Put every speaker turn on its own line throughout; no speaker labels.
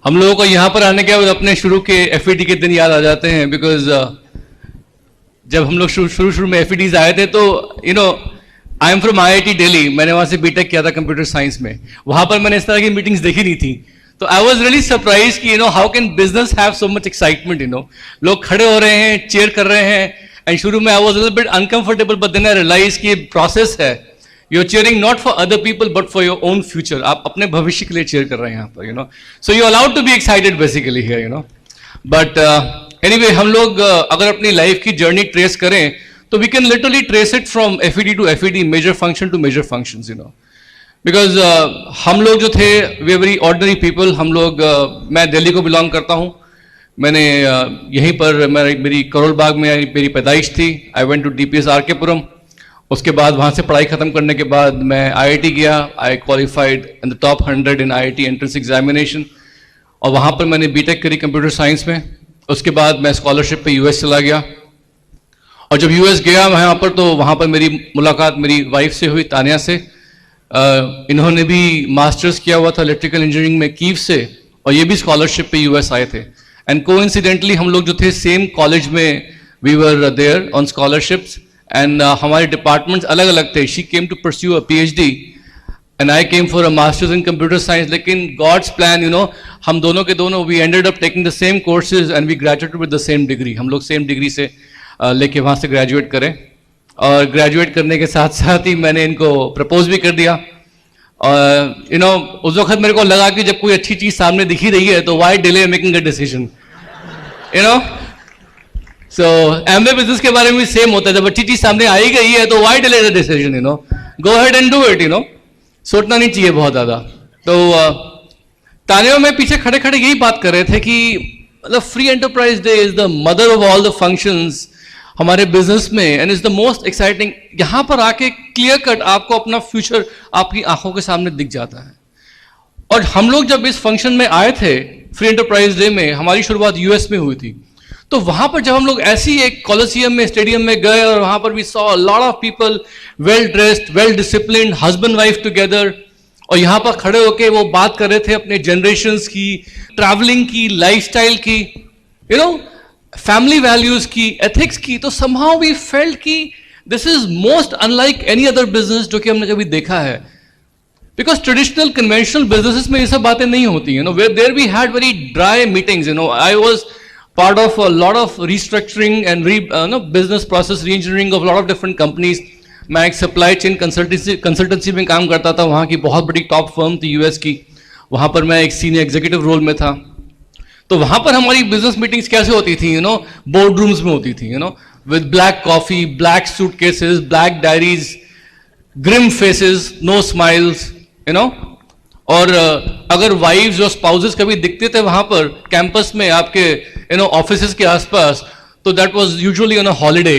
हम लोगों को यहाँ पर आने के बाद अपने शुरू के एफईडी के दिन याद आ जाते हैं, बिकॉज जब हम लोग शुरू में एफईडीज आए थे तो I am from IIT Delhi, मैंने वहाँ से बीटेक किया था कंप्यूटर साइंस में। वहाँ पर मैंने इस तरह की मीटिंग्स देखी नहीं थी, तो आई वॉज रियली सरप्राइज कि how can business have so much excitement. लोग खड़े हो रहे हैं, चेयर कर रहे हैं, एंड शुरू में I was little bit uncomfortable, but then I realise कि प्रोसेस है। You are cheering not for other people but for your own future. आप अपने भविष्य के लिए चीयर कर रहे हैं यहाँ पर, so you allowed to be excited basically here, but anyway हम लोग अगर अपनी लाइफ की जर्नी ट्रेस करें तो we can literally trace it from FED to FED, major function to major functions, because हम लोग जो थे वे वेरी ऑर्डिनरी पीपल। हम लोग मैं दिल्ली को बिलोंग करता हूँ। मैंने यहीं पर मेरी करोल बाग में मेरी पैदाइश थी। I went to DPS RK Puram. उसके बाद वहाँ से पढ़ाई खत्म करने के बाद मैं आईआईटी गया। आई qualified in the top 100 in IIT entrance examination, और वहाँ पर मैंने बीटेक करी कंप्यूटर साइंस में। उसके बाद मैं स्कॉलरशिप पे यूएस चला गया, और जब यूएस गया वहाँ पर तो वहाँ पर मेरी मुलाकात मेरी वाइफ से हुई, तानिया से। इन्होंने भी मास्टर्स किया हुआ था इलेक्ट्रिकल इंजीनियरिंग में कीव से, और ये भी स्कॉलरशिप पे यूएस आए थे। एंड कोइंसिडेंटली हम लोग जो थे सेम कॉलेज में we were there on scholarships, and हमारे डिपार्टमेंट्स अलग अलग थे। She came to pursue a PhD and I came for a masters in computer science. लेकिन गॉड्स प्लान, हम दोनों के दोनों we ended up taking the same courses and we graduated with the same degree. हम लोग same degree से लेके वहाँ से ग्रेजुएट करें, और ग्रेजुएट करने के साथ साथ ही मैंने इनको प्रपोज भी कर दिया। और उस वक्त मेरे को लगा कि जब कोई अच्छी चीज सामने दिख ही रही है तो why delay making a decision, so Amway business के बारे में भी सेम होता है। जब अच्छी चीज सामने आई गई है तो why delay the decision, go ahead and do it, सोचना नहीं चाहिए बहुत ज्यादा। तो तानिया में पीछे खड़े खड़े यही बात कर रहे थे कि मतलब free enterprise day is the mother of all the functions हमारे बिजनेस में, and is the most exciting. यहां पर आके क्लियर कट आपको अपना फ्यूचर आपकी आंखों के सामने दिख जाता है। और हम लोग जब इस फंक्शन में आए थे फ्री एंटरप्राइज डे में, हमारी शुरुआत यूएस में हुई थी, तो वहां पर जब हम लोग ऐसी एक कॉलोसियम में स्टेडियम में गए, और वहां पर we saw a lot of people well dressed, well disciplined, husband wife together, और यहां पर खड़े होके वो बात कर रहे थे अपने जनरेशंस की, ट्रैवलिंग की, लाइफस्टाइल की, फैमिली वैल्यूज की, एथिक्स की। तो समहाउ वी फेल्ट कि this is most unlike any other business जो कि हमने कभी देखा है, बिकॉज ट्रेडिशनल कन्वेंशनल बिजनेसेस में ये सब बातें नहीं होती हैं। There we had very dry meetings, I was part of a lot of restructuring and business process re-engineering of a lot of different companies. मैं एक सप्लाई चेन कंसल्टेंसी में काम करता था, वहाँ की बहुत बड़ी टॉप फर्म थी यूएस की, वहाँ पर मैं एक सीनियर एग्जीक्यूटिव रोल में था। तो वहाँ पर हमारी बिजनेस मीटिंग्स कैसे होती थी, बोर्ड रूम्स में होती थी, with black coffee, black suitcases, black diaries, grim faces, no smiles, और अगर वाइफ्स और स्पाउसेस कभी दिखते थे वहां पर कैंपस में आपके ऑफिसेस के आसपास, तो that was usually on a holiday,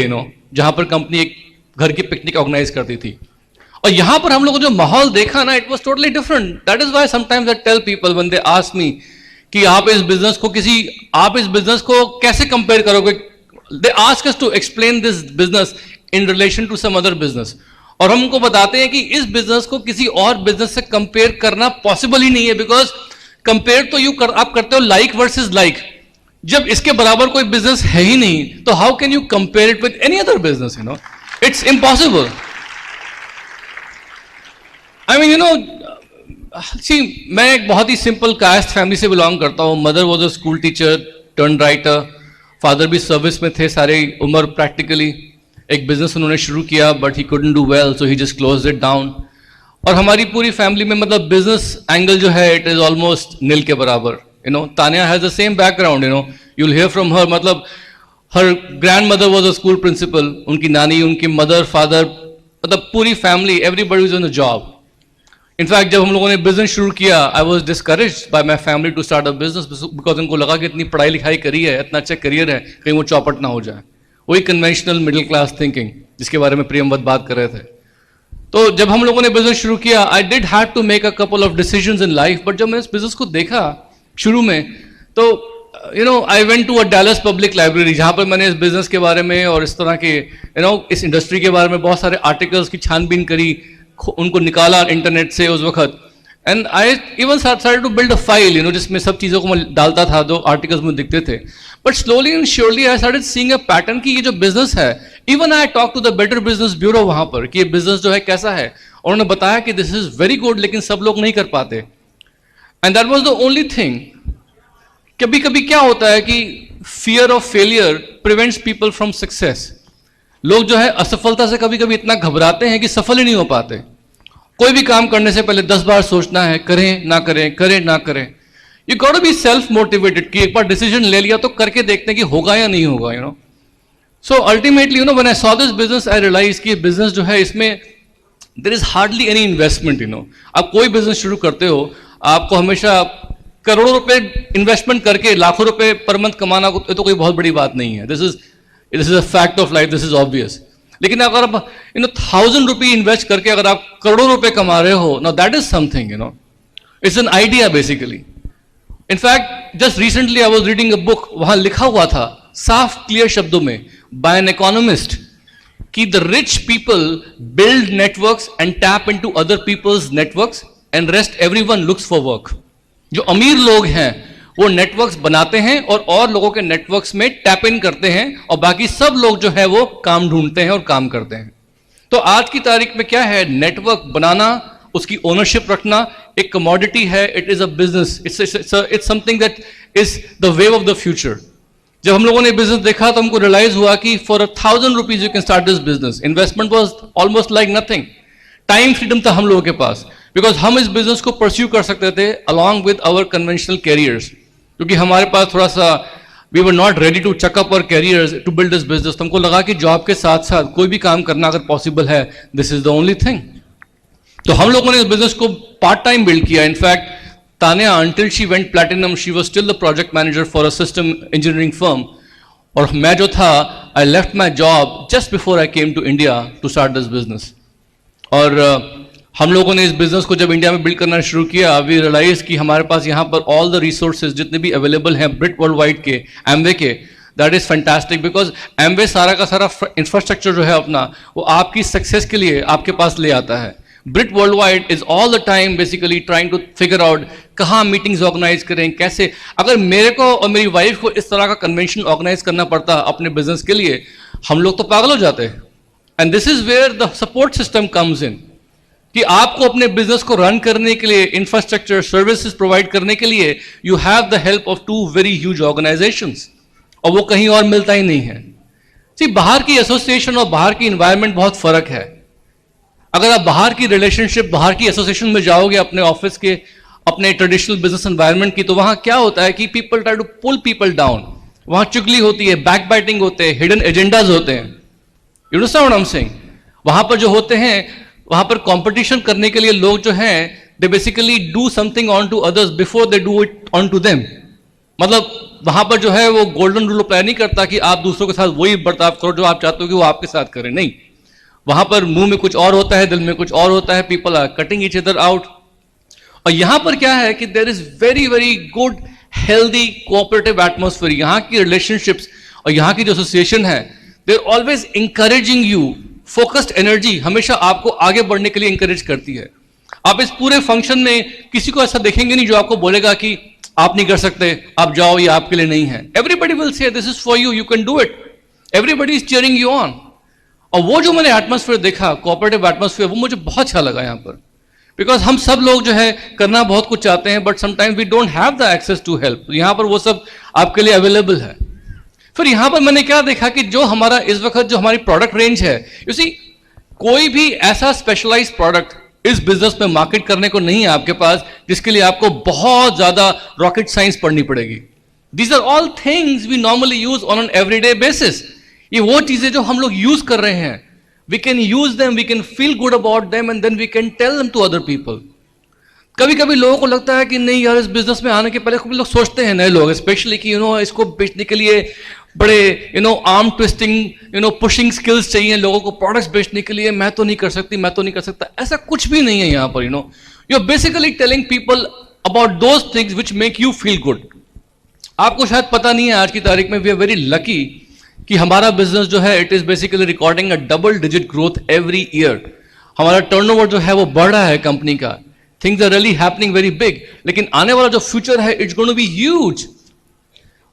जहां पर कंपनी एक घर की पिकनिक ऑर्गेनाइज करती थी। और यहां पर हम लोगों को जो माहौल देखा ना, it was totally different. That is why sometimes I tell people when they ask me कि आप इस बिजनेस को कैसे कंपेयर करोगे, they ask us to explain this business in relation to some other business, और हम उनको बताते हैं कि इस बिजनेस को किसी और बिजनेस से कंपेयर करना पॉसिबल ही नहीं है, बिकॉज कंपेयर तो आप करते हो लाइक वर्सेस लाइक। जब इसके बराबर कोई बिजनेस है ही नहीं, तो how can you compare it with any other business, it's impossible. I mean मैं एक बहुत ही सिंपल कास्ट फैमिली से बिलोंग करता हूँ। Mother was a school teacher turn writer, father भी सर्विस में थे सारी उम्र प्रैक्टिकली। एक बिजनेस उन्होंने शुरू किया, but he couldn't do well, so he just closed it down. और हमारी पूरी फैमिली में मतलब बिजनेस एंगल जो है इट इज ऑलमोस्ट नील के बराबर। Tania has the same background, you will hear from her, मतलब her grandmother was a school principal, उनकी नानी, उनकी मदर, फादर, मतलब पूरी family, everybody is on a job. In fact जब हम लोगों ने बिजनेस शुरू किया, I was discouraged by my family to start a business, because उनको लगा कि इतनी पढ़ाई लिखाई करी है, इतना अच्छा करियर है, कहीं वो चौपट ना हो जाए। वही कन्वेंशनल मिडिल क्लास थिंकिंग जिसके बारे में प्रियमवत बात कर रहे थे। तो जब हम लोगों ने बिजनेस शुरू किया, I did had to make a couple of decisions in life, but जब मैंने इस बिजनेस को देखा शुरू में, तो I went to a Dallas public library, जहां पर मैंने इस बिजनेस के बारे में और इस तरह के इस इंडस्ट्री के बारे में बहुत सारे आर्टिकल्स की छानबीन करी, उनको निकाला इंटरनेट से उस वक्त, and I even started to build a file, जिसमें सब चीज़ों को मैं डालता था जो आर्टिकल्स में दिखते थे. But slowly and surely I started seeing a pattern कि ये जो बिजनेस है, even I talk to the better business bureau वहां पर कि ये बिजनेस जो है कैसा है. और उन्होंने बताया कि दिस इज वेरी गुड, लेकिन सब लोग नहीं कर पाते. And that was the only thing. कभी कभी क्या होता है कि fear of failure prevents people from success. लोग जो है असफलता से कभी कभी इतना घबराते हैं कि सफल ही नहीं हो पाते. कोई भी काम करने से पहले 10 बार सोचना है, करें ना करें, करें ना करें. You got to be self motivated कि एक बार डिसीजन ले लिया तो करके देखते हैं कि होगा या नहीं होगा. So ultimately when I saw this business I realise कि बिजनेस जो है इसमें there is hardly any investment. आप कोई बिजनेस शुरू करते हो, आपको हमेशा करोड़ों रुपए इन्वेस्टमेंट करके लाखों रुपए पर मंथ कमाना तो कोई बहुत बड़ी बात नहीं है. This is a fact of life, this is obvious. लेकिन अगर आप 1,000 रुपये इन्वेस्ट करके अगर आप करोड़ों रुपए कमा रहे हो, now that is something. It's an idea basically. In fact just recently I was reading a book, वहां लिखा हुआ था साफ क्लियर शब्दों में बाय एन इकोनॉमिस्ट कि the rich people build networks and tap into other people's networks and rest everyone looks for work. जो अमीर लोग हैं वो नेटवर्क्स बनाते हैं और लोगों के नेटवर्क्स में टैप इन करते हैं, और बाकी सब लोग जो है वो काम ढूंढते हैं और काम करते हैं. तो आज की तारीख में क्या है, नेटवर्क बनाना, उसकी ओनरशिप रखना एक कमोडिटी है. It is a business, it's something that is the wave of the future. जब हम लोगों ने बिजनेस देखा तो हमको रियलाइज हुआ कि for 1,000 rupees you can start this business. Investment was almost like nothing. Time freedom था हम लोगों के पास, बिकॉज हम इस बिजनेस को परस्यू कर सकते थे along with our conventional careers. क्योंकि हमारे पास थोड़ा सा we were not ready to chuck up our careers to build this business. तो हमको लगा कि जॉब के साथ साथ कोई भी काम करना अगर पॉसिबल है, this is the only thing. तो हम लोगों ने इस बिजनेस को पार्ट टाइम बिल्ड किया. In fact Tania, until she went platinum, she was still the project manager for a system engineering firm. और मैं जो था, I left my job just before I came to India to start this business. और हम लोगों ने इस बिजनेस को जब इंडिया में बिल्ड करना शुरू किया, वी रियलाइज कि हमारे पास यहाँ पर ऑल द रिसोर्सेज जितने भी अवेलेबल हैं ब्रिट वर्ल्ड वाइड के, एमवे के, that is fantastic. Because Amway सारा का सारा इंफ्रास्ट्रक्चर जो है अपना, वो आपकी सक्सेस के लिए आपके पास ले आता है. Brit world wide is all the time basically trying to figure out कहाँ मीटिंग्स ऑर्गेनाइज करें, कैसे. अगर मेरे को और मेरी वाइफ को इस तरह का कन्वेंशन ऑर्गेनाइज करना पड़ता अपने बिजनेस के लिए, हम लोग तो पागल हो जाते. And this is where the support system comes in, कि आपको अपने बिजनेस को रन करने के लिए, इंफ्रास्ट्रक्चर सर्विसेज प्रोवाइड करने के लिए, you have the help of 2 very huge organisations, और वो कहीं और मिलता ही नहीं है. बाहर की एसोसिएशन और बाहर की इन्वायरमेंट बहुत फर्क है. अगर आप बाहर की रिलेशनशिप, बाहर की एसोसिएशन में जाओगे अपने ऑफिस के, अपने ट्रेडिशनल बिजनेस एनवायरनमेंट की, तो वहां क्या होता है कि people try to pull people down. वहां चुगली होती है, बैक बाइटिंग होते हैं, हिडन एजेंडाज होते हैं. You understand what I am saying? वहां पर जो होते हैं, वहां पर कंपटीशन करने के लिए लोग जो हैं, they basically do something unto others before they do it unto them. मतलब वहां पर जो है वो गोल्डन रूल अप्लाई नहीं करता कि आप दूसरों के साथ वही बर्ताव करो जो आप चाहते हो कि वो आपके साथ करें. नहीं, वहां पर मुंह में कुछ और होता है, दिल में कुछ और होता है. People are cutting each other out. और यहां पर क्या है कि there is very very good healthy cooperative atmosphere. यहाँ की रिलेशनशिप्स और यहाँ की जो एसोसिएशन है, they are always encouraging you. Focused energy हमेशा आपको आगे बढ़ने के लिए इंकरेज करती है. आप इस पूरे फंक्शन में किसी को ऐसा देखेंगे नहीं जो आपको बोलेगा कि आप नहीं कर सकते, आप जाओ, ये आपके लिए नहीं है. Everybody will say this is for you, you can do it. Everybody is cheering you on. और वो जो मैंने एटमॉस्फेयर देखा, कोऑपरेटिव एटमॉस्फेयर, वो मुझे बहुत अच्छा लगा यहाँ पर. बिकॉज हम सब लोग जो है करना बहुत कुछ चाहते हैं, but sometimes we don't have the access to help. यहाँ पर वो सब आपके लिए अवेलेबल है. फिर यहाँ पर मैंने क्या देखा कि जो हमारा इस वक्त जो हमारी प्रोडक्ट रेंज है, यू सी, कोई भी ऐसा स्पेशलाइज्ड प्रोडक्ट इस बिजनेस में मार्केट करने को नहीं है आपके पास, जिसके लिए आपको बहुत ज्यादा रॉकेट साइंस पढ़नी पड़ेगी. These are all things we normally use on an everyday basis. ये वो चीजें जो हम लोग यूज कर रहे हैं, we can use them, we can feel good about them, and then we can tell them to other people. कभी कभी लोगों को लगता है कि नहीं यार, इस बिजनेस में आने के पहले कुछ लोग सोचते हैं, नए लोग स्पेशली, कि इसको बेचने के लिए बड़े आर्म ट्विस्टिंग पुशिंग स्किल्स चाहिए लोगों को प्रोडक्ट्स बेचने के लिए. मैं तो नहीं कर सकती, मैं तो नहीं कर सकता. ऐसा कुछ भी नहीं है यहाँ पर. You are basically telling people about those things which make you feel good. आपको शायद पता नहीं है, आज की तारीख में वी आर वेरी लकी कि हमारा बिजनेस जो है, it is basically recording a double digit growth every year. हमारा टर्नओवर जो है वो बढ़ रहा है कंपनी का things are really happening very big. लेकिन आने वाला जो फ्यूचर है, it's going to be huge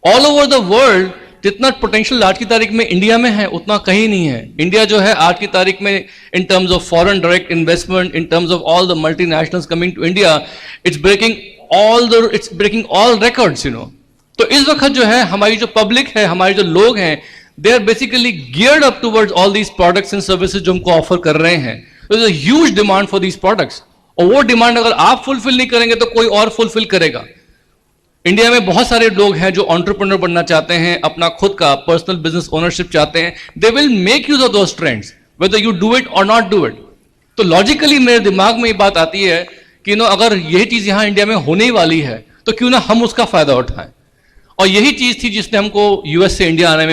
all over the world. जितना पोटेंशियल आज की तारीख में इंडिया में है उतना कहीं नहीं है। इंडिया जो है आज की तारीख में in terms of foreign direct investment, in terms of all the multinationals coming to India, it's breaking all records, you know. तो इस वक्त जो है हमारी जो पब्लिक है, हमारे जो लोग हैं, they are basically geared up towards all these products and services जो हमको ऑफर कर रहे हैं। There is a huge demand for these products, और वो डिमांड अगर आप फुलफिल नहीं करेंगे तो कोई और फुलफिल करेगा। इंडिया में बहुत सारे लोग हैं जो एंटरप्रेन्योर बनना चाहते हैं, अपना खुद का पर्सनल बिजनेस ओनरशिप चाहते हैं। They will make use of those trends whether you do it और नॉट डू इट। तो लॉजिकली मेरे दिमाग में ये बात आती है कि नो, अगर यही चीज यहां इंडिया में होने ही वाली है तो क्यों ना हम उसका फायदा उठाएं। और यही चीज थी जिसने हमको यूएस से इंडिया आने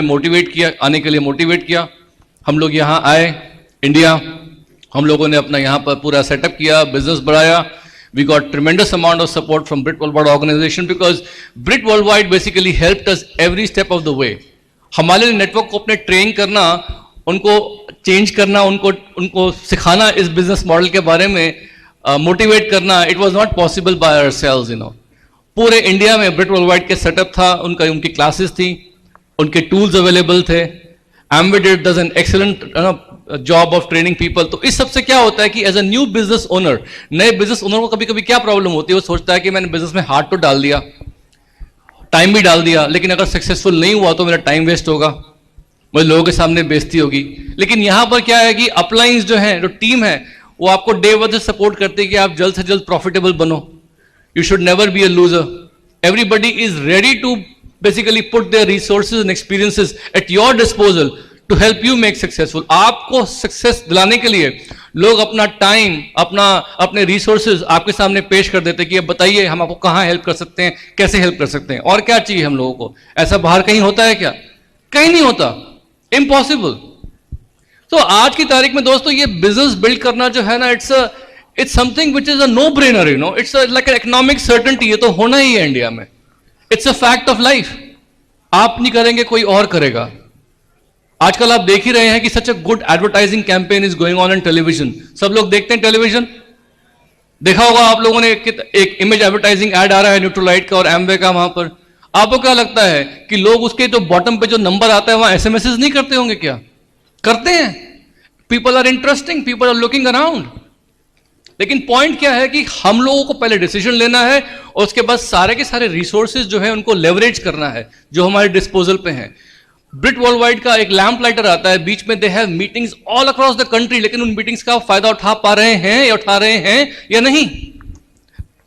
के लिए मोटिवेट किया। हम लोग यहाँ आए इंडिया, हम लोगों ने अपना यहाँ पर पूरा सेटअप किया, बिजनेस बढ़ाया। We got tremendous amount of support from Brit Worldwide organization because Brit Worldwide basically helped us every step of the way. हमारे नेटवर्क को अपने ट्रेन करना, उनको चेंज करना, उनको सिखाना इस बिजनेस मॉडल के बारे में, मोटिवेट करना, it was not possible by ourselves, you know. पूरे इंडिया में ब्रिट वर्ल्डवाइड के सेटअप था, उनकी क्लासेस थी, उनके टूल्स अवेलेबल थे। Ambidit does an excellent job of training people. तो इस सबसे क्या होता है कि as a new business owner, नए बिजनेस ओनर को कभी कभी क्या प्रॉब्लम होती है, वो सोचता है कि मैंने बिजनेस में हाथ तो डाल दिया, टाइम भी डाल दिया, लेकिन अगर सक्सेसफुल नहीं हुआ तो मेरा टाइम वेस्ट होगा, मुझे लोगों के सामने बेइज्जती होगी। लेकिन यहां पर क्या है कि अपलाइंस जो है, जो टीम है, वो आपको डे वन से सपोर्ट करते हैं कि आप जल्द से जल्द प्रॉफिटेबल बनो। You should never be a loser. Everybody is ready to basically put their resources and experiences at your disposal to help you make successful। आपको सक्सेस दिलाने के लिए लोग अपना टाइम, अपने रिसोर्सेज आपके सामने पेश कर देते हैं कि अब बताइए हम आपको कहां हेल्प कर सकते हैं, कैसे हेल्प कर सकते हैं, और क्या चाहिए हम लोगों को। ऐसा बाहर कहीं होता है क्या? कहीं नहीं होता, इम्पॉसिबल। तो आज की तारीख में दोस्तों ये बिजनेस बिल्ड करना जो है ना, it's something which is a no brainer, you know. It's like an economic certainty, ये तो होना ही है इंडिया में। It's a fact of life. आप नहीं करेंगे कोई और करेगा। आजकल आप देख ही रहे हैं कि such a good advertising campaign is going on in television. सब लोग देखते हैं टेलीविजन, देखा होगा आप लोगों ने, एक इमेज एडवर्टाइजिंग एड आ रहा है न्यूट्रोलाइट का और एमवे का। वहां पर आपको क्या लगता है कि लोग उसके जो बॉटम पे जो नंबर आता है वहां एसएमएस नहीं करते होंगे? क्या करते हैं? People are interesting, people are looking around. लेकिन पॉइंट क्या है कि हम लोगों को पहले डिसीजन लेना है और उसके बाद सारे के सारे रिसोर्सेज जो है उनको लेवरेज करना है जो हमारे डिस्पोजल पे हैं। ब्रिट वर्ल्डवाइड का एक लैंप लाइटर आता है, बीच में they have meetings all across the country, लेकिन उन मीटिंग्स का फायदा उठा पा रहे हैं या उठा रहे हैं या नहीं?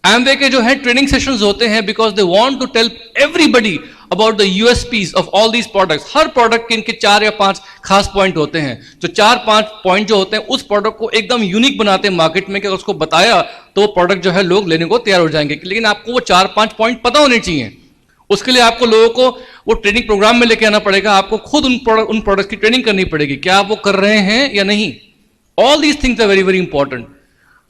एमवे के जो है ट्रेनिंग सेशंस होते हैं because they want to tell everybody about the USPs of all these products. हर प्रोडक्ट के इनके 4 या 5 खास पॉइंट होते हैं, जो 4-5 पॉइंट जो होते हैं उस प्रोडक्ट को एकदम यूनिक बनाते हैं मार्केट में, कि अगर उसको बताया तो वो प्रोडक्ट जो है लोग लेने को तैयार हो जाएंगे। लेकिन आपको वो 4-5 पॉइंट पता होने चाहिए। उसके लिए आपको लोगों को वो ट्रेनिंग प्रोग्राम में लेके आना पड़ेगा, आपको खुद उन प्रोडक्ट की ट्रेनिंग करनी पड़ेगी, क्या आप वो कर रहे हैं या नहीं। All these things are very very important.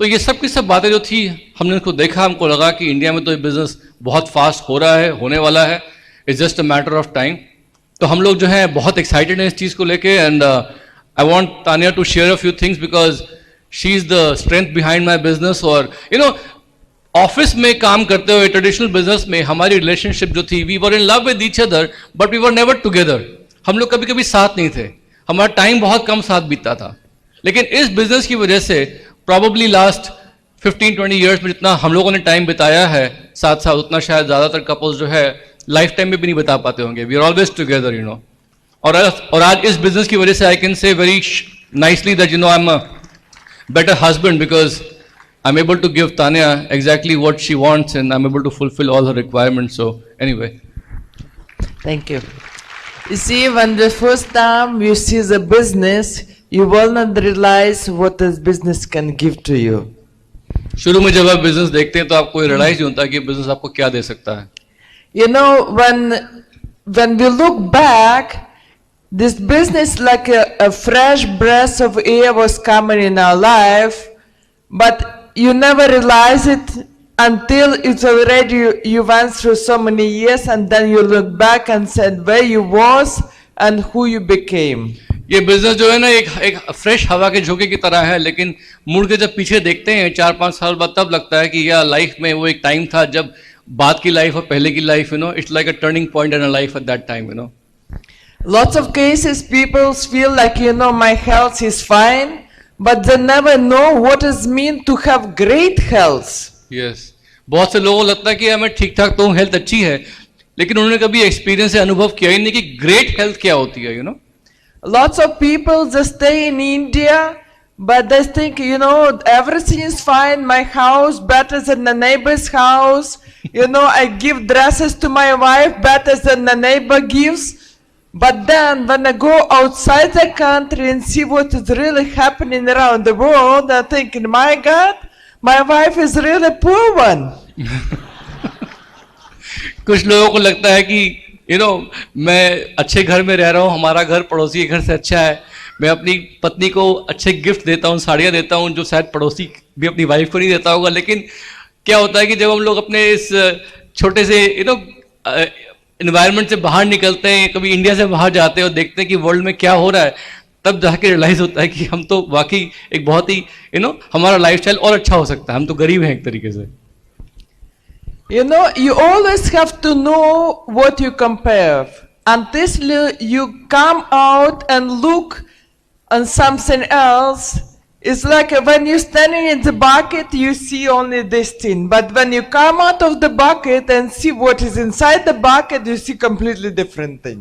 तो ये सब की सब बातें जो थी, हमने उसको देखा, हमको लगा कि इंडिया में तो ये बिजनेस बहुत फास्ट हो रहा है, होने वाला है, it's just a matter of time. तो हम लोग जो है बहुत एक्साइटेड हैं इस चीज़ को लेके। And I want Tania to share a few things because she is the strength behind my business. और यू नो, ऑफिस में काम करते हुए ट्रेडिशनल बिजनेस में हमारी रिलेशनशिप जो थी, we were in love with each other but we were never together. हम लोग कभी कभी साथ नहीं थे, हमारा टाइम बहुत कम साथ बीतता था। लेकिन इस बिजनेस की वजह से प्रॉबली लास्ट 15-20 ईयर्स में जितना हम लोगों ने टाइम बिताया है साथ साथ, उतना शायद ज़्यादातर कपल्स जो है लाइफ टाइम में भी नहीं बता पाते होंगे। We are always together, you know. और आज इस बिजनेस की वजह से I can say very nicely that you know I am a better husband because I'm able to give Tanya exactly what she wants and I'm able to fulfill all her requirements. So anyway.
Thank you. You see, when the first time you see the business, you will not realize what this business can give to you.
शुरू में जब आप business देखते हैं तो आपको realise नहीं होता कि बिजनेस आपको क्या दे सकता है।
You know, when we look back, this business like a fresh breath of air was coming in our life, but you never realize it until it's already, you went through so many years and then you look back and said where you was and who you became.
ये business जो है ना एक fresh हवा के झोंके की तरह है, लेकिन मुड़ के जब पीछे देखते हैं 4-5 साल बाद तब लगता है कि यार लाइफ में वो एक टाइम था जब बाद की लाइफ और पहले की life, you know, it's like a turning point in a life at that time, you know.
Lots of cases people feel like, my health is fine, but they never know what it means to have great health.
Yes, बहुत से लोगों को लगता है कि यार मैं ठीक ठाक तो हूँ, हेल्थ अच्छी है, लेकिन उन्होंने कभी एक्सपीरियंस से अनुभव किया ही नहीं कि ग्रेट हेल्थ क्या होती है, you know.
Lots of people just stay in India, but they think, everything is fine. My house better than the neighbor's house. I give dresses to my wife better than the neighbor gives. But then when I go outside the country and see what is really happening around the world, I think, my God, my wife is really poor one.
कुछ लोगों को लगता है कि मैं अच्छे घर में रह रहा हूँ, हमारा घर पड़ोसी के घर से अच्छा है, मैं अपनी पत्नी को अच्छे गिफ्ट देता हूँ, साड़ियाँ देता हूँ, जो शायद पड़ोसी भी अपनी वाइफ को नहीं देता होगा. लेकिन क्या होता है कि जब हम लोग अपने इस छोटे से एनवायरनमेंट से बाहर निकलते हैं, कभी इंडिया से बाहर जाते हैं और देखते हैं कि वर्ल्ड में क्या हो रहा है, तब जाके रियलाइज होता है कि हम तो वाकई एक बहुत ही हमारा लाइफस्टाइल और अच्छा हो सकता है, हम तो गरीब हैं एक तरीके से.
You always have to know what you compare. Until you come out and look on something else, it's like when you're standing in the bucket, you see only this thing. But when you come out of the bucket and see what is inside the bucket, you see completely different thing.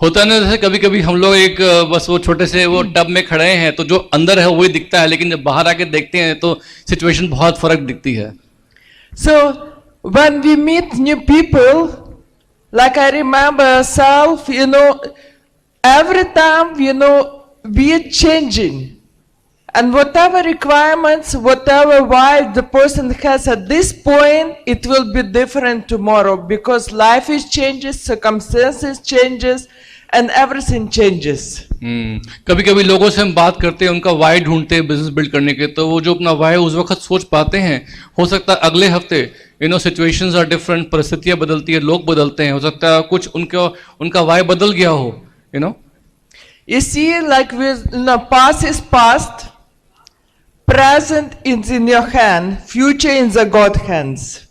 होता है ना, जैसे कभी कभी हम लोग एक बस वो छोटे से वो टब में खड़े हैं तो जो अंदर है वही दिखता है, लेकिन जब बाहर आके देखते हैं तो सिचुएशन बहुत फर्क दिखती है.
So when we meet new people, like I remember myself, every time, we are changing. And whatever requirements, whatever why the person has at this point, it will be different tomorrow because life is changes, circumstances changes, and everything changes.
कभी कभी लोगों से हम बात करते हैं, उनका Y ढूंढते हैं बिजनेस बिल्ड करने के, तो वो जो अपना वाई उस वक्त सोच पाते हैं, हो सकता है अगले हफ्ते सिचुएशंस आर डिफरेंट, परिस्थितियां बदलती है, लोग बदलते हैं, हो सकता है कुछ उनका वाई बदल गया हो.
You see, like past is past, present is in your hand, future in the God hands.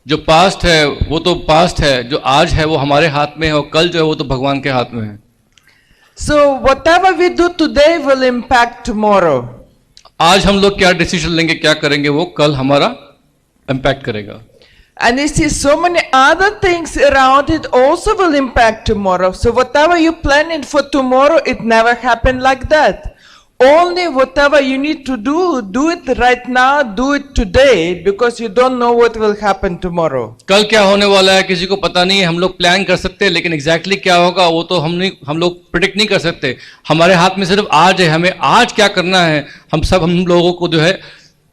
जो पास्ट है वो तो पास्ट है, जो आज है वो हमारे हाथ में है, और कल जो है वो तो भगवान के हाथ में है.
So whatever we do today will impact tomorrow.
आज हम लोग क्या डिसीजन लेंगे, क्या करेंगे, वो कल हमारा इम्पैक्ट करेगा.
And you see so many other things around it also will impact tomorrow. So whatever you planning for tomorrow, it never happen like that. Only whatever you need to do it right now, do it today, because you don't know what will happen tomorrow.
कल क्या होने वाला है किसी को पता नहीं है. हम लोग प्लान कर सकते हैं, लेकिन एग्जैक्टली क्या होगा वो तो हम लोग प्रिडिक्ट नहीं कर सकते. हमारे हाथ में सिर्फ आज है, हमें आज क्या करना है. हम लोगों को जो है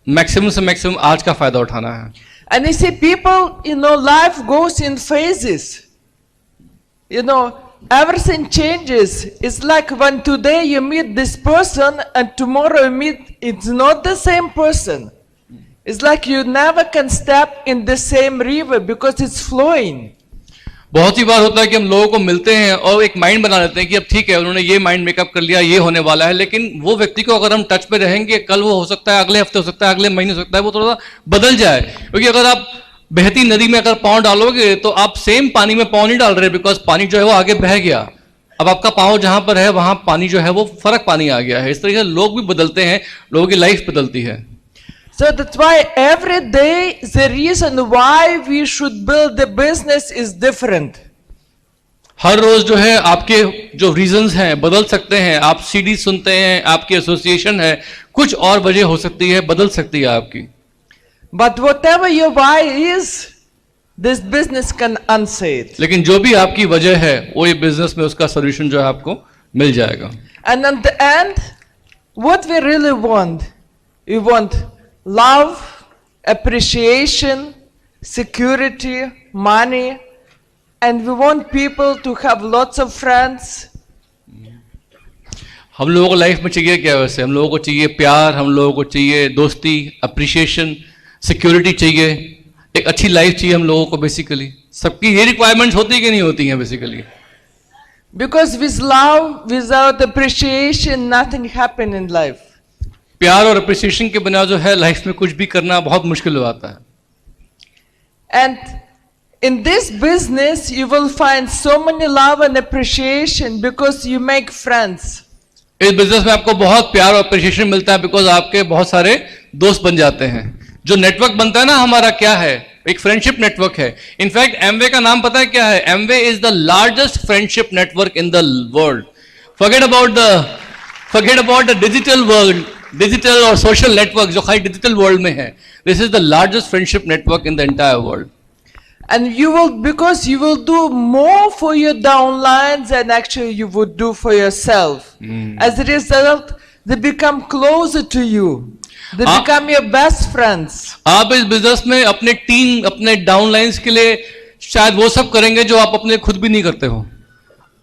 मैक्सिमम से मैक्सिमम आज का फायदा उठाना है.
And you see people, life goes in phases. Everything changes. It's like when today you meet this person and tomorrow you meet, it's not the same person. It's like you never can step in the same river because it's flowing.
बहुत सी बार होता है कि हम लोगों को मिलते हैं और एक माइंड बना लेते हैं कि अब ठीक है, उन्होंने ये माइंड मेकअप कर लिया, ये होने वाला है, लेकिन वो व्यक्ति को अगर हम टच पे रहेंगे, कल वो हो सकता है, अगले हफ्ते हो सकता है, अगले महीने हो सकता है वो थोड़ा सा बदल जाए. क्योंकि अगर आप बहती नदी में अगर पाँव डालोगे तो आप सेम पानी में पाँव नहीं डाल रहे, बिकॉज पानी जो है वो आगे बह गया. अब आपका पाँव जहां पर है वहां पानी जो है वो फर्क पानी आ गया है. इस तरीके से लोग भी बदलते हैं, लोगों की लाइफ बदलती है.
So that's why every day the reason why we should build the business is different.
हर रोज जो है आपके जो रीजंस हैं बदल सकते हैं. आप सीडी सुनते हैं, आपकी एसोसिएशन है, कुछ और वजह हो सकती है, बदल सकती है आपकी.
But whatever your why is, this business can answer it.
लेकिन जो भी आपकी वजह है वो ये बिजनेस में उसका सोल्यूशन जो है आपको मिल जाएगा.
And at the end, what we really want, we want love, appreciation, security, money, and we want people to have lots of friends.
हम लोगों को लाइफ में चाहिए क्या? वैसे हम लोगों को चाहिए प्यार, हम लोगों को चाहिए दोस्ती, अप्रिशिएशन, सिक्योरिटी चाहिए, एक अच्छी लाइफ चाहिए हम लोगों को. बेसिकली सबकी ये रिक्वायरमेंट्स होती कि नहीं होती हैं basically?
Because with love, without appreciation, nothing happens in life.
प्यार और अप्रिसिएशन के बिना जो है लाइफ में कुछ भी करना बहुत मुश्किल हो जाता है.
And in this business, you will find so many love and appreciation because you make friends.
इस बिजनेस में आपको बहुत प्यार और अप्रिसिएशन मिलता है बिकॉज आपके बहुत सारे दोस्त बन जाते हैं. जो नेटवर्क बनता है ना हमारा, क्या है? एक फ्रेंडशिप नेटवर्क है. इनफैक्ट एमवे का नाम पता है क्या है? Amway is the largest friendship network in the world. Forget about the digital world, digital और सोशल नेटवर्क जो खाली डिजिटल वर्ल्ड में है. This is the largest friendship network in the entire world.
And you will, because you will do more for your downlines than actually you would do for yourself. As a result, they become closer to you. They become your best friends.
आप इस business में अपने team, अपने downlines के लिए शायद वो सब करेंगे जो आप अपने खुद भी नहीं करते हो.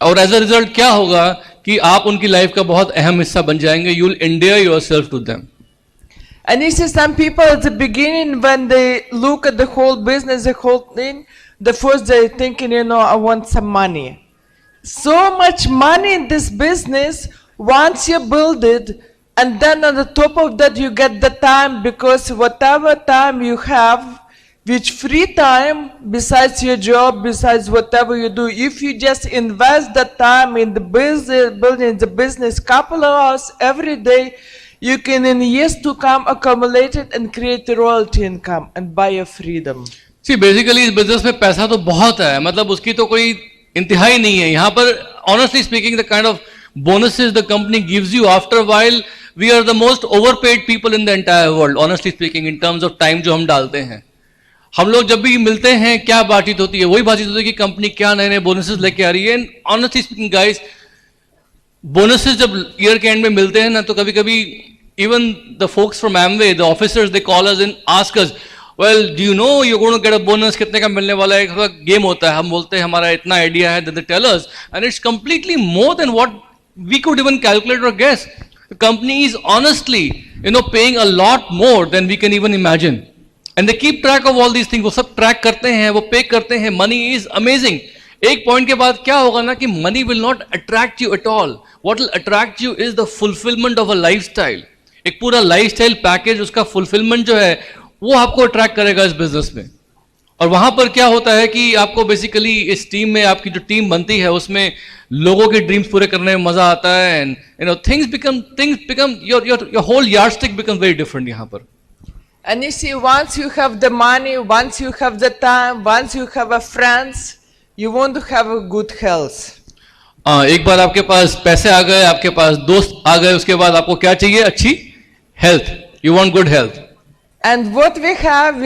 और एज अ रिजल्ट क्या होगा कि आप उनकी लाइफ का बहुत अहम हिस्सा बन जाएंगे. You will endear yourself to them.
And you see, some people at the beginning, when they look at the whole business, the whole thing, the first they're thinking, I want some money. So much money in this business, once you build it, and then on the top of that you get the time, because whatever time you have, which free time, besides your job, besides whatever you do, if you just invest the time in the business, building the business, couple of hours every day, you can in years to come accumulate it and create a royalty income and buy your freedom.
See, basically इस business में पैसा तो बहुत है, मतलब उसकी तो कोई इंतहा नहीं है. यहाँ पर honestly speaking, the kind of bonuses the company gives you after a while, we are the most overpaid people in the entire world. Honestly speaking, in terms of time जो हम डालते हैं, हम लोग जब भी मिलते हैं क्या बातचीत होती है? वही बातचीत होती है कि कंपनी क्या नए नए बोनसेस लेके आ रही है. Honestly speaking, guys, बोनसेस जब ईयर के एंड में मिलते हैं ना, तो कभी कभी even the folks from Amway, the officers, they call us and ask us, well do you know you going to get a bonus, कितने का मिलने वाला है? एक गेम होता है, हम बोलते हैं हमारा इतना आइडिया है, they tell us, and it's completely more than what we could even calculate और guess. The company is honestly paying a lot more than we can even imagine, and they keep track of all these things. वो सब track करते हैं, वो pay करते हैं. Money is amazing. एक point के बाद क्या होगा ना कि money will not attract you at all. What will attract you is the fulfilment of a lifestyle. एक पूरा लाइफस्टाइल पैकेज, उसका फुलफिलमेंट जो है वो आपको अट्रैक्ट करेगा इस बिजनेस में. और वहां पर क्या होता है कि आपको बेसिकली इस टीम में, आपकी जो टीम बनती है उसमें लोगों के ड्रीम्स पूरे करने में मजा आता है. And things become your whole yardstick become very different यहाँ पर.
And you see, once you have the money, once you have the time, once you have a friends, you want to have a good health.
एक बार आपके पास पैसे आ गए, आपके पास दोस्त आ गए, उसके बाद आपको क्या चाहिए? अच्छी health. You want good health.
And what we have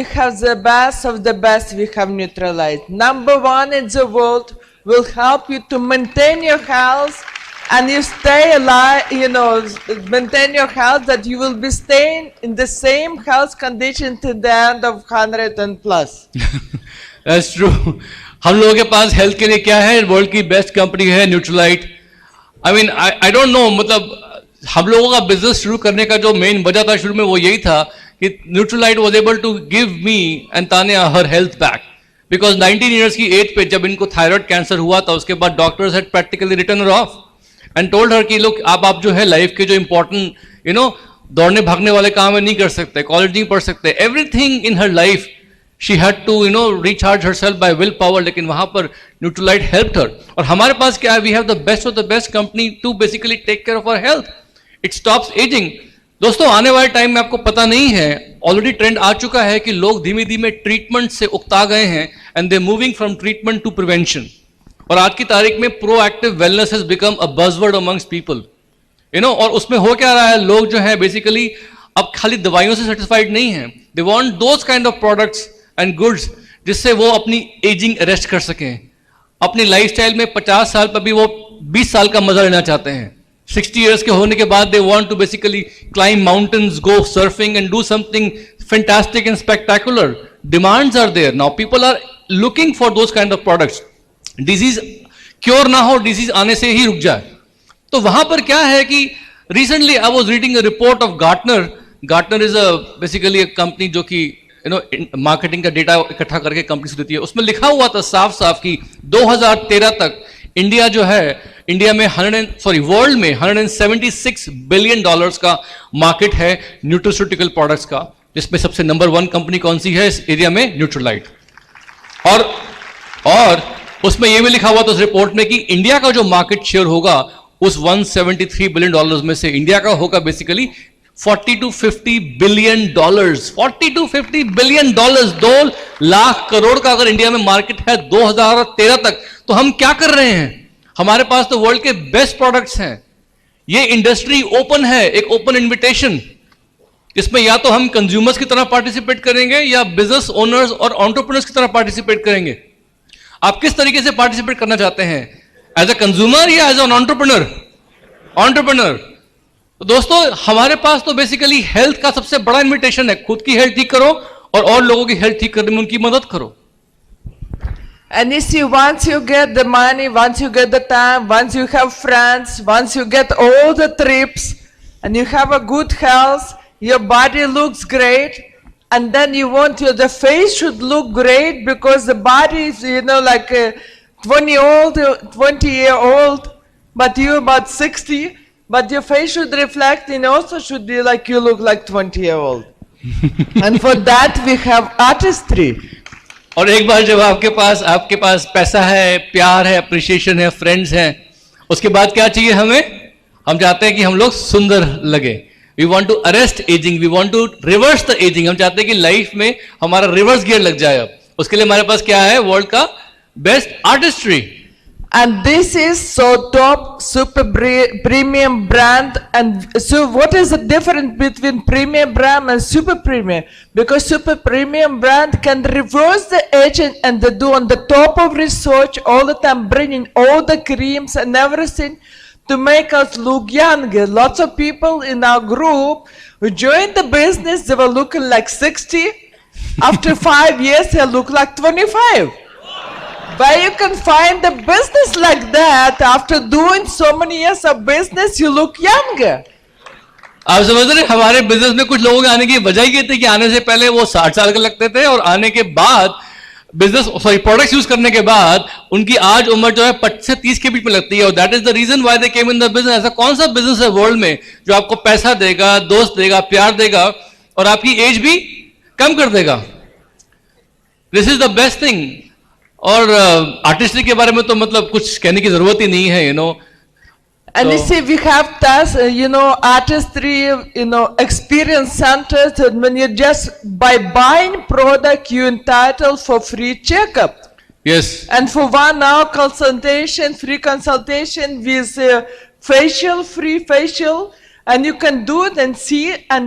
the best of the best. We have Neutralite. Number one in the world, will help you to maintain your health, and you stay alive, maintain your health, that you will be staying in the same health condition to the end of 100 and plus.
That's true. हम लोगों के पास health के लिए क्या है? World की best company है Nutrilite. I mean I don't know, मतलब हम लोगों का बिजनेस शुरू करने का जो मेन वजह था शुरू में वो यही था कि Nutrilite was able to give me and Tania her health back. Because 19 years की एज पे जब इनको थायराइड कैंसर हुआ था, उसके बाद doctors had practically written her off and told her कि लोग आप जो है लाइफ के जो इंपॉर्टेंट दौड़ने भागने वाले काम है नहीं कर सकते, कॉलेज नहीं पढ़ सकते, everything in her life she had to recharge herself by will power. लेकिन वहां पर न्यूट्रलाइट हेल्प्ड हर. और हमारे पास क्या है? We have the best of the best company to basically take care of our health. It stops ageing. दोस्तों, आने वाले टाइम में आपको पता नहीं है, ऑलरेडी ट्रेंड आ चुका है कि लोग धीमे धीमे ट्रीटमेंट से उकता गए हैं and they moving from treatment to prevention. और आज की तारीख में proactive wellness has become a buzzword amongst people. और उसमें हो क्या रहा है? लोग जो है बेसिकली अब खाली दवाइयों से सेटिस्फाइड नहीं है. They want those kind of products and goods जिससे वो अपनी एजिंग अरेस्ट कर सकें. अपनी लाइफस्टाइल में 50 साल पर भी वो 20 साल का मजा लेना चाहते हैं. 60 years के होने के बाद they want to basically climb mountains, go surfing and do something fantastic and spectacular. Demands are there. Now people are looking for those kind of products. Disease cure ना हो, disease आने से ही रुक जाए. तो वहां पर क्या है कि recently I was reading a report of Gartner. Gartner is basically a company जो कि मार्केटिंग का डेटा इकट्ठा करके कंपनी से देती है. उसमें लिखा हुआ था साफ साफ कि 2013 तक इंडिया जो है, इंडिया में वर्ल्ड में $176 बिलियन का मार्केट है न्यूट्रास्यूटिकल प्रोडक्ट्स का, जिसमें सबसे नंबर 1 कंपनी कौन सी है इस एरिया में? न्यूट्रालाइट। और उसमें यह भी लिखा हुआ था उस रिपोर्ट में कि इंडिया का जो मार्केट शेयर होगा उस $173 बिलियन में से इंडिया का होगा basically $40 to 50 billion. $40 to 50 billion, 2 lakh crore का अगर इंडिया में मार्केट है 2013 तक, तो हम क्या कर रहे हैं? हमारे पास तो वर्ल्ड के बेस्ट प्रोडक्ट्स हैं। ये इंडस्ट्री ओपन है, एक ओपन इन्विटेशन। इसमें या तो हम कंज्यूमर्स की तरह पार्टिसिपेट करेंगे या बिजनेस ओनर्स और एंटरप्रेन्योर्स की तरह पार्टिसिपेट करेंगे। आप किस तरीके से पार्टिसिपेट करना चाहते हैं, एज अ कंज्यूमर या एज एन एंटरप्रेन्योर? तो दोस्तों, हमारे पास तो बेसिकली हेल्थ का सबसे बड़ा इन्विटेशन है। खुद की हेल्थ ठीक करो और लोगों की हेल्थ ठीक करने में उनकी मदद करो।
And you see, once you get the money, once you get the time, once you have friends, once you get all the trips, and you have a good health, your body looks great, and then you want the face should look great because the body is, like 20-year-old, but you're about 60, but your face should reflect and also should be like you look like 20-year-old. And for that we have artistry.
और एक बार जब आपके पास पैसा है, प्यार है, appreciation है, friends हैं, उसके बाद क्या चाहिए हमें? हम चाहते हैं कि हम लोग सुंदर लगे। We want to arrest ageing, we want to reverse the ageing. हम चाहते हैं कि लाइफ में हमारा रिवर्स गियर लग जाए। अब उसके लिए हमारे पास क्या है? वर्ल्ड का best artistry.
And this is so top super premium brand. And so what is the difference between premium brand and super premium? Because super premium brand can reverse the aging and they do on the top of research all the time, bringing all the creams and everything to make us look younger. Lots of people in our group who joined the business, they were looking like 60. After 5 years, they look like 25. Where you can find a business like that, after doing so many years of business, you look younger.
आप समझ रहे, हमारे business में कुछ लोगों के आने की वजह ये थी कि आने से पहले वो 60 साल के लगते थे और आने के बाद प्रोडक्ट्स यूज करने के बाद उनकी आज उम्र जो है 25 से 30 के बीच में लगती है। और that is the reason why they came in the business. ऐसा कौन सा बिजनेस है वर्ल्ड में जो आपको पैसा देगा, दोस्त देगा, प्यार देगा और आपकी एज भी कम कर देगा? This is the best thing. और आर्टिस्ट्री के बारे में तो मतलब कुछ कहने की जरूरत ही नहीं है,
And you see, we have artistry, experience centers, and when you just, by buying product, you entitled for free checkup.
Yes.
And for 1 hour consultation, free consultation with free facial, and you can do it and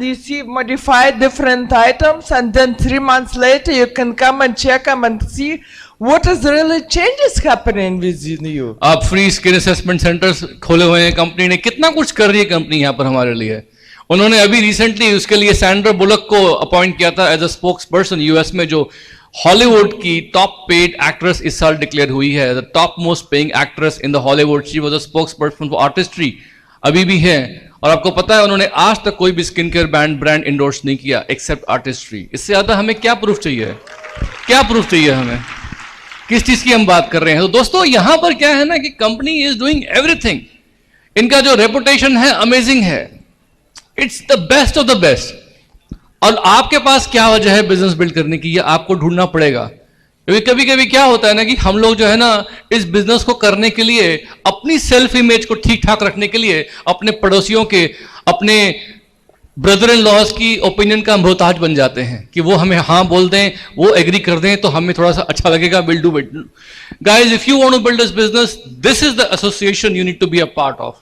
you see modify different items, and then 3 months later, you can come and check them and see what is really changes happening within you.
आप free skin assessment centres खोले हुए हैं company ने, कितना कुछ कर रही है कंपनी यहाँ पर हमारे लिए। उन्होंने अभी रिसेंटली उसके लिए सैंड्रा बुलक को अपॉइंट किया था as a spokesperson US में, जो हॉलीवुड की टॉप पेड एक्ट्रेस इस साल डिक्लेयर हुई है, the top most paying actress in the Hollywood. She was a spokes person for artistry, अभी भी है। और आपको पता है उन्होंने आज तक कोई भी स्किन केयर ब्रांड इंडोर्स नहीं किया एक्सेप्ट आर्टिस्ट्री। इससे ज्यादा हमें क्या प्रूफ चाहिए? क्या प्रूफ चाहिए हमें? किस चीज की हम बात कर रहे हैं? तो दोस्तों, यहां पर क्या है ना कि कंपनी इज डूइंग एवरीथिंग। इनका जो रेपुटेशन है अमेजिंग है, it's the best of the best. और आपके पास क्या वजह है बिजनेस बिल्ड करने की, ये आपको ढूंढना पड़ेगा। क्योंकि कभी कभी क्या होता है ना कि हम लोग जो है ना इस बिजनेस को करने के लिए, अपनी सेल्फ इमेज को ठीक ठाक रखने के लिए, अपने पड़ोसियों के, अपने ब्रदर इन लॉज की ओपिनियन का मोहताज बन जाते हैं कि वो हमें हाँ बोल दें, वो एग्री कर दें तो हमें थोड़ा सा अच्छा लगेगा, will do it. Guys, if you want to build this business, this is the association you need to be a part of.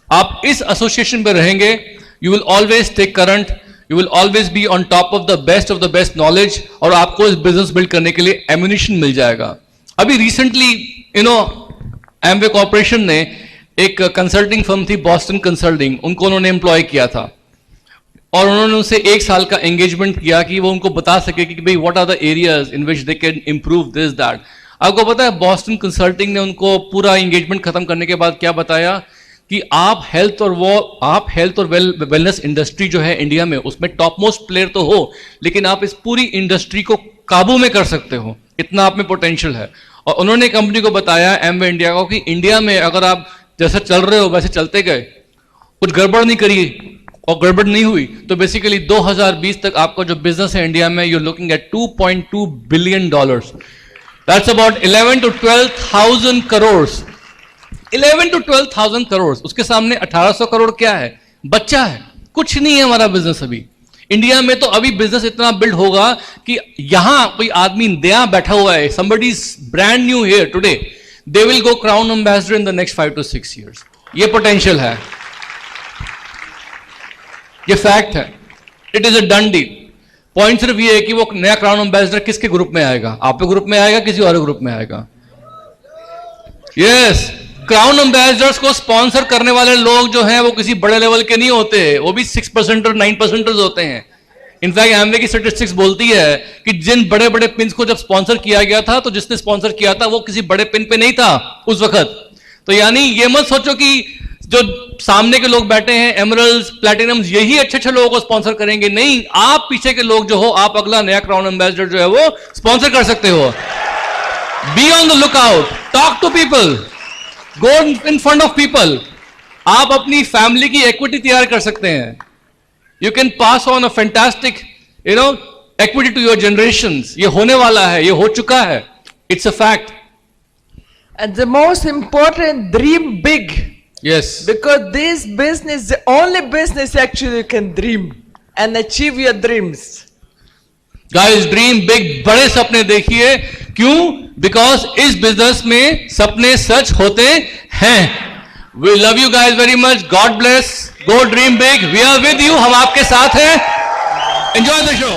आप इस एसोसिएशन में रहेंगे, you will always stay current, you will always be on top of the best knowledge, और आपको इस business build करने के लिए एम्युनिशन मिल जाएगा। अभी रिसेंटली एमवे कॉर्पोरेशन ने एक कंसल्टिंग फर्म थी बॉस्टन कंसल्टिंग, उनको उन्होंने एम्प्लॉय किया था और उन्होंने उनसे 1 साल का एंगेजमेंट किया कि वो उनको बता सके कि भाई what are the areas in which they can improve this that. आपको पता है बॉस्टन कंसल्टिंग ने उनको पूरा एंगेजमेंट खत्म करने के बाद क्या बताया कि आप हेल्थ और वेलनेस इंडस्ट्री जो है इंडिया में, उसमें टॉप मोस्ट प्लेयर तो हो, लेकिन आप इस पूरी इंडस्ट्री को काबू में कर सकते हो, इतना आप में पोटेंशियल है। और उन्होंने कंपनी को बताया, एमवे इंडिया को, कि इंडिया में अगर आप जैसा चल रहे हो वैसे चलते गए, कुछ गड़बड़ नहीं करी और गड़बड़ नहीं हुई, तो बेसिकली 2020 तक आपका जो बिजनेस है इंडिया में, you are looking at $2.2 billion. That's about 11 to 12,000 crore. 11 to 12,000 crore. उसके सामने 1800 करोड़ क्या है? बच्चा है, कुछ नहीं है हमारा बिजनेस अभी। इंडिया में तो अभी बिजनेस इतना बिल्ड होगा कि यहां कोई आदमी नया बैठा हुआ है, somebody is brand new here today, they will go crown ambassador in the next 5 to 6 years। ये पोटेंशियल है, ये फैक्ट है, it is a done deal. Point सिर्फ ये है कि वो नया क्राउन एम्बेसडर किसके ग्रुप में आएगा? आपके ग्रुप में आएगा, किसी और ग्रुप में आएगा? यस, क्राउन एम्बेसडर्स को स्पॉन्सर करने वाले लोग जो हैं वो किसी बड़े लेवल के नहीं होते, वो भी 6% और 9% होते हैं। इनफैक्ट एमवे की स्टैटिस्टिक्स बोलती है कि जिन बड़े बड़े पिन्स को जब स्पॉन्सर किया गया था, तो जिसने स्पॉन्सर किया था वो किसी बड़े पिन पे नहीं था उस वक्त। तो यानी ये मत सोचो कि जो सामने के लोग बैठे हैं, एमरल्ड्स, प्लैटिनम्स, यही अच्छे अच्छे लोगों को स्पॉन्सर करेंगे। नहीं, आप पीछे के लोग जो हो, आप अगला नया क्राउन एम्बेसडर जो है वो स्पॉन्सर कर सकते हो। Be on the look out, talk to people, go in front of people. आप अपनी फैमिली की इक्विटी तैयार कर सकते हैं। You can pass on a fantastic equity to your generations. ये होने वाला है, ये हो चुका है, it's a fact.
And the most important, dream big.
Yes.
Because this business, the only business actually you can dream and achieve your dreams.
Guys, dream big, बड़े सपने देखिए। क्यों? Because इस बिजनेस में सपने सच होते हैं। We love you guys very much. God bless. Go dream big. We are with you. हम आपके साथ हैं। Enjoy the show.